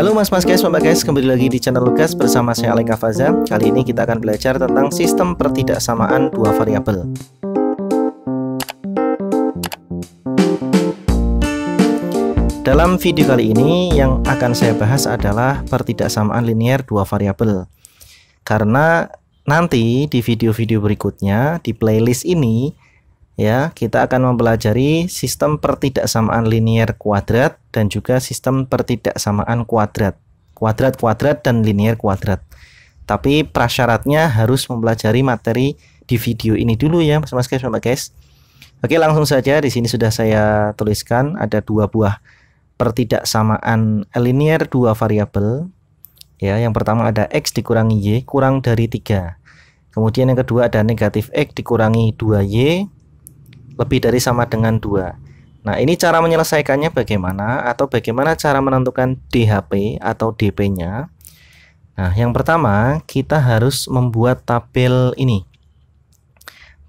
Halo mas guys, mbak guys, kembali lagi di channel Lukas bersama saya Alek Faza. Kali ini kita akan belajar tentang sistem pertidaksamaan dua variabel. Dalam video kali ini yang akan saya bahas adalah pertidaksamaan linear dua variabel. Karena nanti di video-video berikutnya di playlist ini ya, kita akan mempelajari sistem pertidaksamaan linear kuadrat dan juga sistem pertidaksamaan kuadrat dan linear kuadrat. Tapi prasyaratnya harus mempelajari materi di video ini dulu ya, mas guys. Oke, langsung saja. Di sini sudah saya tuliskan ada dua buah pertidaksamaan linear dua variabel. Ya, yang pertama ada x dikurangi y kurang dari 3. Kemudian yang kedua ada negatif x dikurangi 2y lebih dari sama dengan 2. Nah, ini cara menyelesaikannya bagaimana, atau bagaimana cara menentukan DHP atau DP-nya. Nah, yang pertama kita harus membuat tabel ini.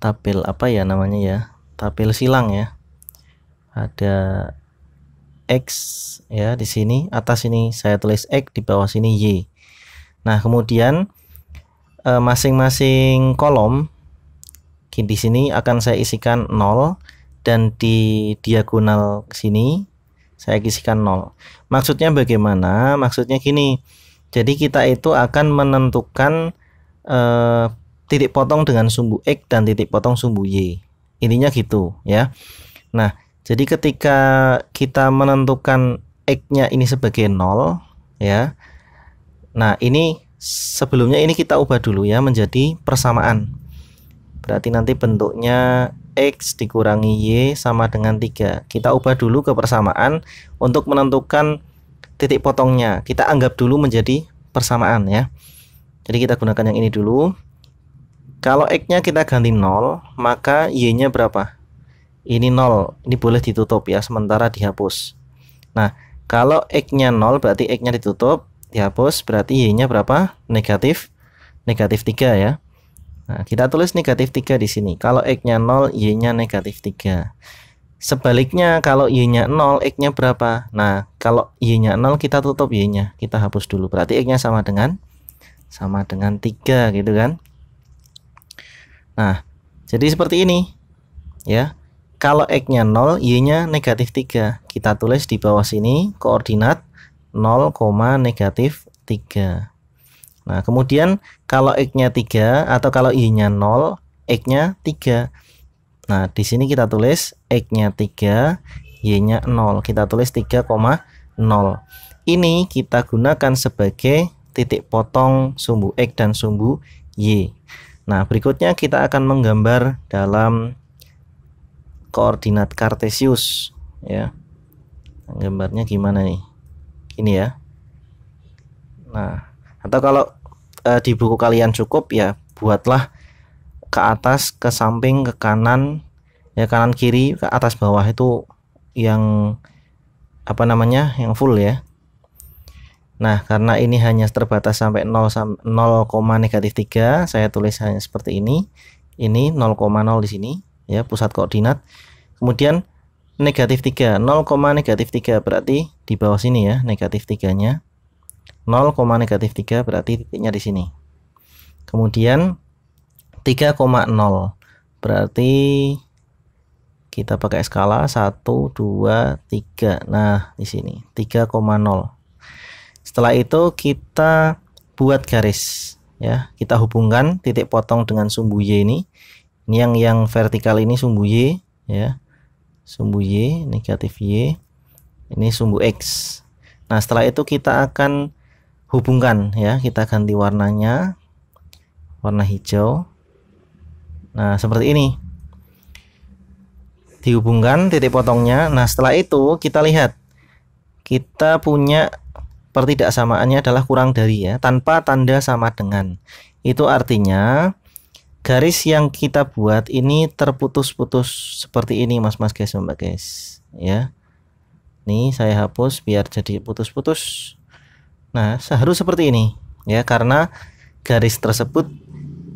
Tabel apa ya namanya ya? Tabel silang ya. Ada X ya di sini, atas ini saya tulis X, di bawah sini Y. Nah, kemudian masing-masing kolom di sini akan saya isikan 0 dan di diagonal sini saya isikan 0. Maksudnya bagaimana? Maksudnya gini. Jadi kita itu akan menentukan titik potong dengan sumbu X dan titik potong sumbu Y. Intinya gitu ya. Nah, jadi ketika kita menentukan X-nya ini sebagai 0 ya. Nah, ini sebelumnya ini kita ubah dulu ya menjadi persamaan. Berarti nanti bentuknya X dikurangi Y sama dengan 3. Kita ubah dulu ke persamaan untuk menentukan titik potongnya. Kita anggap dulu menjadi persamaan ya. Jadi kita gunakan yang ini dulu. Kalau X-nya kita ganti 0, maka Y-nya berapa? Ini 0. Ini boleh ditutup ya, sementara dihapus. Nah, kalau X-nya 0 berarti X-nya ditutup, dihapus, berarti Y-nya berapa? Negatif 3 ya. Nah, kita tulis negatif 3 di sini. Kalau X-nya 0, Y-nya negatif 3. Sebaliknya, kalau Y-nya 0, X-nya berapa? Nah, kalau Y-nya 0, kita tutup Y-nya. Kita hapus dulu. Berarti X-nya sama dengan 3 gitu kan. Nah, jadi seperti ini. Ya. Kalau X-nya 0, Y-nya negatif 3. Kita tulis di bawah sini koordinat 0, negatif 3. Nah, kemudian kalau X-nya 3 atau kalau Y-nya 0, X-nya 3. Nah, di sini kita tulis X-nya 3, Y-nya 0. Kita tulis 3,0. Ini kita gunakan sebagai titik potong sumbu X dan sumbu Y. Nah, berikutnya kita akan menggambar dalam koordinat kartesius ya. Gambarnya gimana nih? Ini ya. Nah, atau kalau di buku kalian cukup ya buatlah ke atas, ke samping, ke kanan ya, kanan kiri, ke atas bawah itu yang apa namanya, yang full ya. Nah, karena ini hanya terbatas sampai 0, negatif 3, saya tulis hanya seperti ini. Ini 0,0 di sini ya, pusat koordinat. Kemudian negatif 3, 0, negatif 3 berarti di bawah sini ya, negatif 3-nya. 0, negatif 3 berarti titiknya di sini. Kemudian 3,0 berarti kita pakai skala 1, 2, 3. Nah, di sini 3,0. Setelah itu kita buat garis ya. Kita hubungkan titik potong dengan sumbu Y ini. Ini yang vertikal ini sumbu Y ya. Sumbu Y, negatif Y. Ini sumbu X. Nah, setelah itu kita akan hubungkan ya, kita ganti warnanya warna hijau. Nah, seperti ini dihubungkan titik potongnya. Nah, setelah itu kita lihat kita punya pertidaksamaannya adalah kurang dari ya, tanpa tanda sama dengan. Itu artinya garis yang kita buat ini terputus-putus seperti ini mas guys, mbak guys ya. Nih saya hapus biar jadi putus-putus. Nah, seharusnya seperti ini ya, karena garis tersebut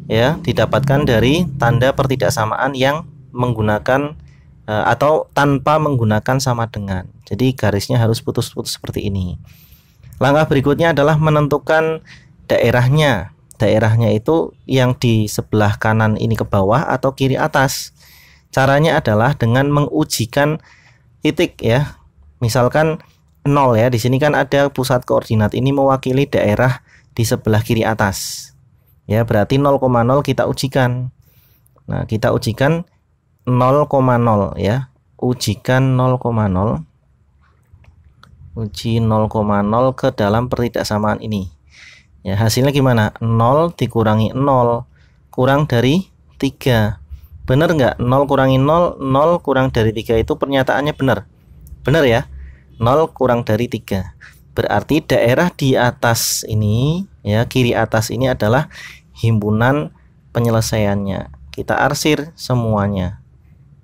ya didapatkan dari tanda pertidaksamaan yang menggunakan atau tanpa menggunakan sama dengan. Jadi garisnya harus putus-putus seperti ini. Langkah berikutnya adalah menentukan daerahnya. Daerahnya itu yang di sebelah kanan ini ke bawah atau kiri atas. Caranya adalah dengan mengujikan titik ya. Misalkan 0 ya. Di sini kan ada pusat koordinat, ini mewakili daerah di sebelah kiri atas. Ya, berarti 0,0 kita ujikan. Nah, kita ujikan 0,0 ya. Ujikan 0,0. Uji 0,0 ke dalam pertidaksamaan ini. Ya, hasilnya gimana? 0 dikurangi 0 kurang dari 3. Benar nggak? 0 kurangi 0, 0 kurang dari 3 itu pernyataannya benar. Benar ya? 0 kurang dari 3. Berarti daerah di atas ini, ya, kiri atas ini adalah himpunan penyelesaiannya. Kita arsir semuanya.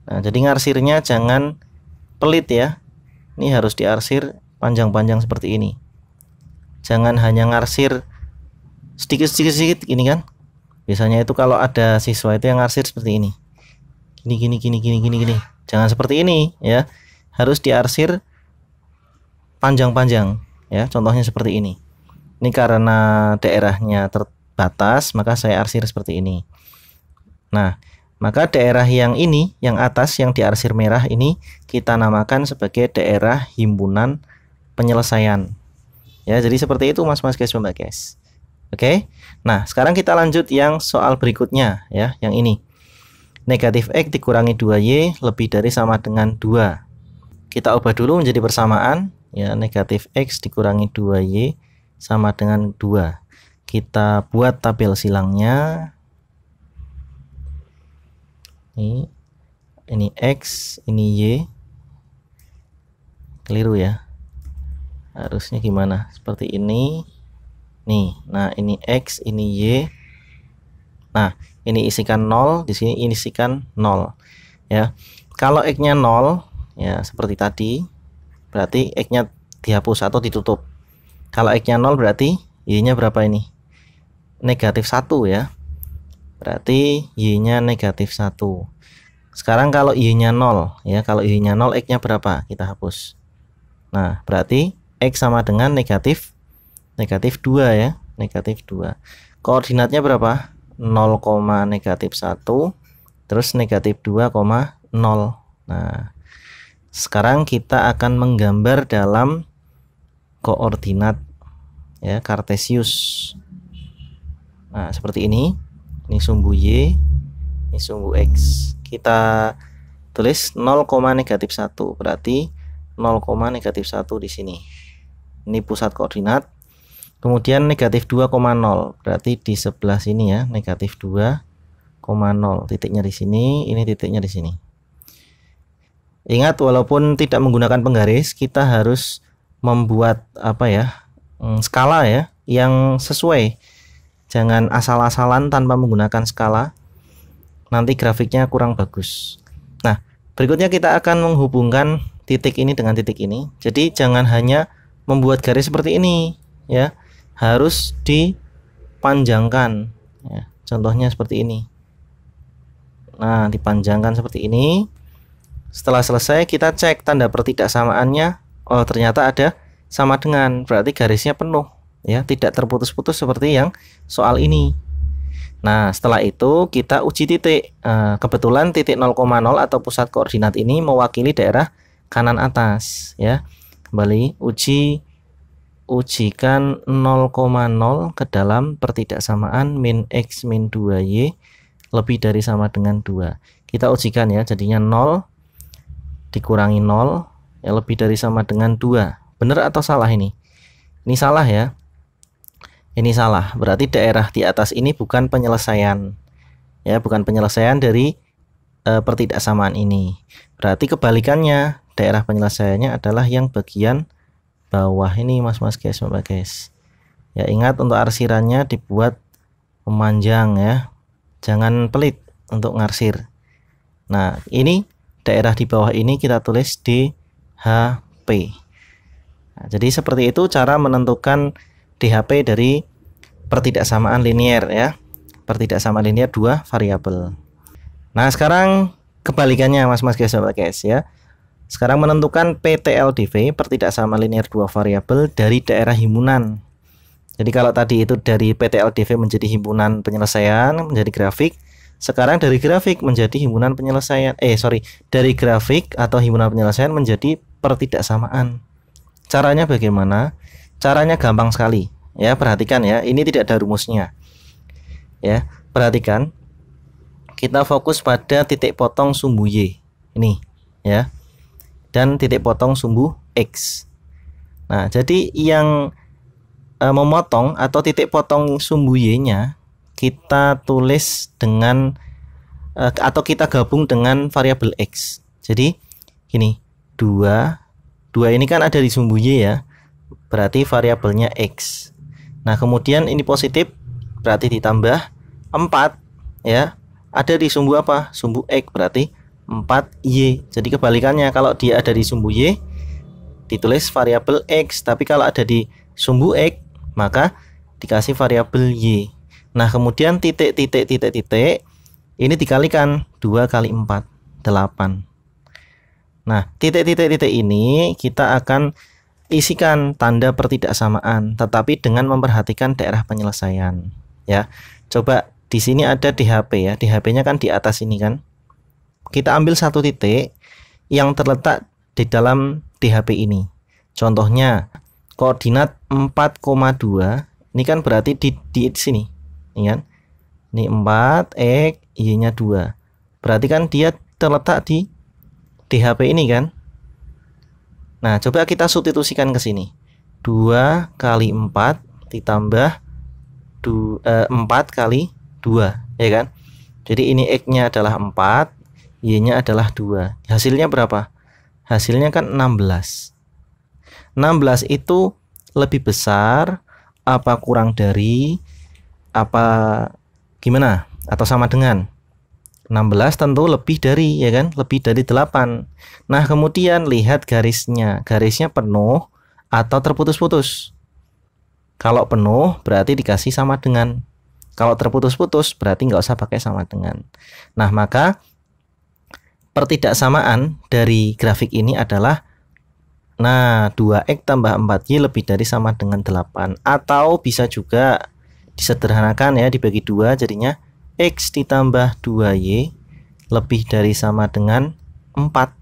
Nah, jadi ngarsirnya jangan pelit ya. Ini harus diarsir panjang-panjang seperti ini. Jangan hanya ngarsir sedikit ini kan. Biasanya itu kalau ada siswa itu yang ngarsir seperti ini. Gini. Jangan seperti ini ya. Harus diarsir panjang-panjang ya. Contohnya seperti ini. Ini karena daerahnya terbatas, maka saya arsir seperti ini. Nah, maka daerah yang ini, yang atas yang diarsir merah ini kita namakan sebagai daerah himpunan penyelesaian. Ya, jadi seperti itu Mas guys, Mbak guys. Oke. Nah, sekarang kita lanjut yang soal berikutnya ya, yang ini. Negatif X dikurangi 2Y lebih dari sama dengan 2. Kita ubah dulu menjadi persamaan ya, negatif X dikurangi 2Y sama dengan 2. Kita buat tabel silangnya. Ini X, ini Y. Keliru ya. Harusnya gimana? Seperti ini. Nih, nah ini X, ini Y. Nah, ini isikan 0, di sini ini isikan 0. Ya. Kalau X-nya 0, ya seperti tadi, berarti X-nya dihapus atau ditutup. Kalau X-nya 0 berarti Y-nya berapa ini? Negatif 1 ya. Berarti Y-nya negatif 1. Sekarang kalau Y-nya 0 ya, kalau Y-nya 0, X-nya berapa? Kita hapus. Nah, berarti X sama dengan negatif 2 ya, negatif 2. Koordinatnya berapa? 0, negatif 1 terus negatif 2, 0. Nah, sekarang kita akan menggambar dalam koordinat ya, Kartesius. Nah, seperti ini. Ini sumbu Y, ini sumbu X. Kita tulis 0, negatif 1, berarti 0, negatif 1 di sini. Ini pusat koordinat. Kemudian negatif 2,0 berarti di sebelah sini ya, negatif 2,0. Titiknya di sini, ini titiknya di sini. Ingat, walaupun tidak menggunakan penggaris, kita harus membuat apa ya, skala ya, yang sesuai. Jangan asal-asalan tanpa menggunakan skala, nanti grafiknya kurang bagus. Nah, berikutnya kita akan menghubungkan titik ini dengan titik ini. Jadi jangan hanya membuat garis seperti ini ya, harus dipanjangkan ya. Contohnya seperti ini. Nah, dipanjangkan seperti ini. Setelah selesai kita cek tanda pertidaksamaannya. Oh, ternyata ada sama dengan, berarti garisnya penuh ya, tidak terputus-putus seperti yang soal ini. Nah, setelah itu kita uji titik. Kebetulan titik 0,0 atau pusat koordinat ini mewakili daerah kanan atas ya. Kembali ujikan 0,0 ke dalam pertidaksamaan min X min 2Y lebih dari sama dengan 2. Kita ujikan ya, jadinya 0 dikurangi 0 ya, lebih dari sama dengan 2. Benar atau salah ini? Ini salah ya. Ini salah. Berarti daerah di atas ini bukan penyelesaian. Ya, bukan penyelesaian dari pertidaksamaan ini. Berarti kebalikannya, daerah penyelesaiannya adalah yang bagian bawah ini Mas guys, Mbak guys. Ya, ingat untuk arsirannya dibuat memanjang ya. Jangan pelit untuk ngarsir. Nah, ini daerah di bawah ini kita tulis DHP. Nah, jadi seperti itu cara menentukan DHP dari pertidaksamaan linier ya. Pertidaksamaan linier 2 variabel. Nah, sekarang kebalikannya Mas guys, Mbak guys ya. Sekarang menentukan PTLDV, pertidaksamaan linear dua variabel dari daerah himpunan. Jadi kalau tadi itu dari PTLDV menjadi himpunan penyelesaian, menjadi grafik. Sekarang dari grafik menjadi himpunan penyelesaian. Dari grafik atau himpunan penyelesaian menjadi pertidaksamaan. Caranya bagaimana? Caranya gampang sekali. Ya, perhatikan ya. Ini tidak ada rumusnya. Ya, perhatikan. Kita fokus pada titik potong sumbu Y. Ini, ya. Dan titik potong sumbu X. Nah, jadi yang memotong atau titik potong sumbu Y-nya kita tulis dengan atau kita gabung dengan variabel X. Jadi gini, 2 ini kan ada di sumbu Y ya, berarti variabelnya X. Nah kemudian ini positif, berarti ditambah 4 ya, ada di sumbu apa? Sumbu X, berarti 4Y. Jadi kebalikannya, kalau dia ada di sumbu Y ditulis variabel X, tapi kalau ada di sumbu X maka dikasih variabel Y. Nah kemudian titik ini dikalikan 2 kali 4, 8. Nah titik ini kita akan isikan tanda pertidaksamaan, tetapi dengan memperhatikan daerah penyelesaian ya. Coba di sini ada DHP ya, DHP-nya kan di atas ini kan. Kita ambil satu titik yang terletak di dalam DHP ini. Contohnya koordinat 4,2 ini kan berarti di sini. Ini kan. Ini 4 X Y-nya 2. Berarti kan dia terletak di DHP ini kan. Nah, coba kita substitusikan ke sini. 2 kali 4 ditambah 4 kali 2, ya kan? Jadi ini X-nya adalah 4, Y-nya adalah 2. Hasilnya berapa? Hasilnya kan 16. 16 itu lebih besar apa kurang dari apa gimana? Atau sama dengan 16? Tentu lebih dari, ya kan? Lebih dari 8. Nah kemudian lihat garisnya. Garisnya penuh atau terputus-putus. Kalau penuh berarti dikasih sama dengan. Kalau terputus-putus berarti nggak usah pakai sama dengan. Nah maka pertidaksamaan dari grafik ini adalah 2X tambah 4Y lebih dari sama dengan 8. Atau bisa juga disederhanakan ya, dibagi 2 jadinya X ditambah 2Y lebih dari sama dengan 4.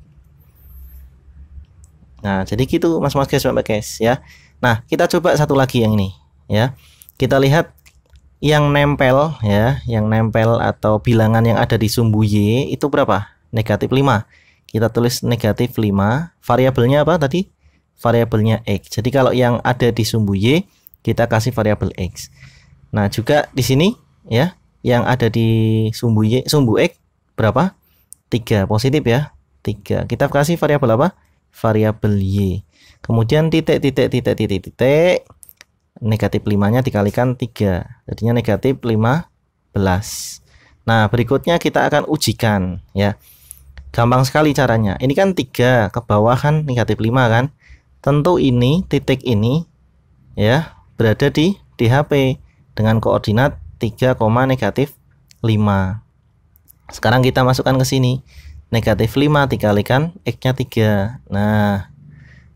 Nah jadi gitu mas guys ya. Nah kita coba satu lagi yang ini ya. Kita lihat yang nempel ya, yang nempel atau bilangan yang ada di sumbu Y itu berapa? Negatif 5. Kita tulis negatif 5. Variabelnya apa tadi? Variabelnya X. Jadi kalau yang ada di sumbu Y kita kasih variabel X. Nah juga di sini ya, yang ada di sumbu Y, sumbu X berapa? 3, positif ya, 3. Kita kasih variabel apa? Variabel Y. Kemudian titik negatif 5-nya dikalikan 3, jadinya negatif 15. Nah berikutnya kita akan ujikan ya. Gampang sekali caranya. Ini kan 3 ke bawah kan negatif 5 kan. Tentu ini titik ini ya berada di DHP dengan koordinat 3, negatif 5. Sekarang kita masukkan ke sini. Negatif 5 dikalikan X-nya 3. Nah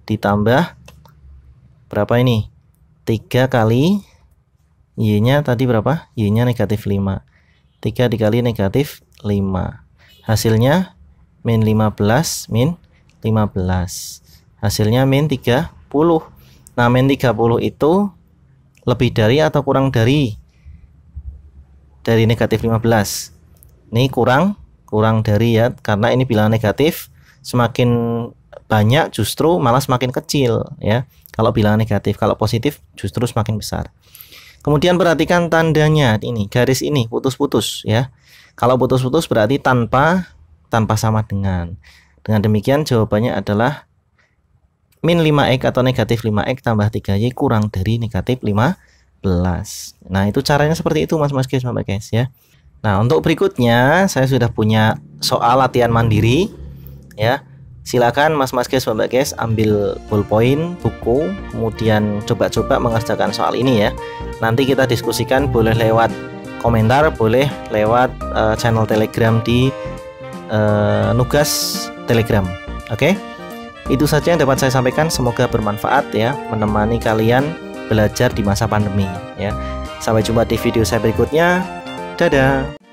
ditambah berapa ini? 3 kali Y-nya tadi berapa? Y-nya negatif 5. 3 dikali negatif 5. Hasilnya min 15 min 15. Hasilnya min 30. Nah min 30 itu lebih dari atau kurang dari negatif 15. Ini kurang dari ya, karena ini bilangan negatif, semakin banyak justru malah semakin kecil ya. Kalau bilangan negatif, kalau positif justru semakin besar. Kemudian perhatikan tandanya, ini garis ini putus-putus ya. Kalau putus-putus berarti tanpa sama dengan. Dengan demikian jawabannya adalah min 5X atau negatif 5X tambah 3Y kurang dari negatif 15. Nah itu caranya seperti itu mas guys ya. Nah untuk berikutnya saya sudah punya soal latihan mandiri ya. Silakan mas guys ambil ballpoint, buku, kemudian coba-coba mengerjakan soal ini ya. Nanti kita diskusikan, boleh lewat komentar, boleh lewat channel Telegram di Nugas Telegram. Oke. Itu saja yang dapat saya sampaikan, semoga bermanfaat ya, menemani kalian belajar di masa pandemi ya. Sampai jumpa di video saya berikutnya. Dadah.